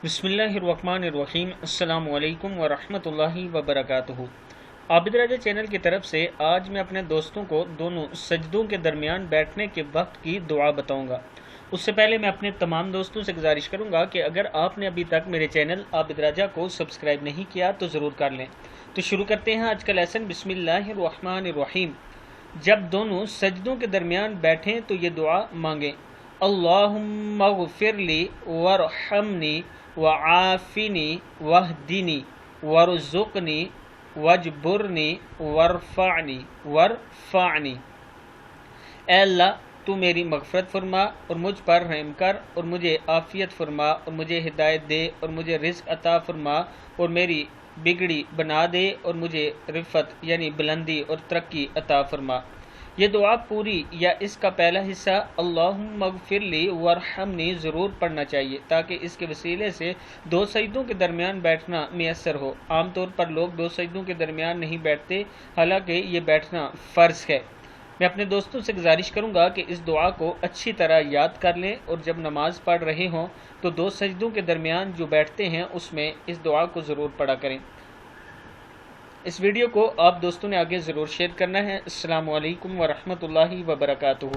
بسم اللہ الرحمن الرحیم۔ السلام علیکم ورحمۃ اللہ وبرکاتہ۔ عابد راجہ چینل کی طرف سے آج میں اپنے دوستوں کو دونوں سجدوں کے درمیان بیٹھنے کے وقت کی دعا بتاؤں گا۔ اس سے پہلے میں اپنے تمام دوستوں سے گزارش کروں گا کہ اگر آپ نے ابھی تک میرے چینل عابد راجہ کو سبسکرائب نہیں کیا تو ضرور کر لیں۔ تو شروع کرتے ہیں آج کا لیسن۔ بسم اللہ الرحمن الرحیم۔ جب دونوں سجدوں کے درمیان بیٹھیں تو یہ دعا مانگیں: اللہم اغفر لی ورحمنی وعافنی واہدنی وارزقنی واجبرنی وارفعنی۔ اے اللہ، تو میری مغفرت فرما اور مجھ پر رحم کر اور مجھے عافیت فرما اور مجھے ہدایت دے اور مجھے رزق عطا فرما اور میری بگڑی بنا دے اور مجھے رفعت یعنی بلندی اور ترقی عطا فرما۔ یہ دعا پوری یا اس کا پہلا حصہ اللہم اغفر لی ورحمنی ضرور پڑھنا چاہیے تاکہ اس کے وسیلے سے دو سجدوں کے درمیان بیٹھنا میسر ہو۔ عام طور پر لوگ دو سجدوں کے درمیان نہیں بیٹھتے، حالانکہ یہ بیٹھنا فرض ہے۔ میں اپنے دوستوں سے گزارش کروں گا کہ اس دعا کو اچھی طرح یاد کر لیں اور جب نماز پڑھ رہے ہوں تو دو سجدوں کے درمیان جو بیٹھتے ہیں اس میں اس دعا کو ضرور پڑھا کریں۔ اس ویڈیو کو آپ دوستوں نے آگے ضرور شیئر کرنا ہے۔ السلام علیکم ورحمۃ اللہ وبرکاتہ۔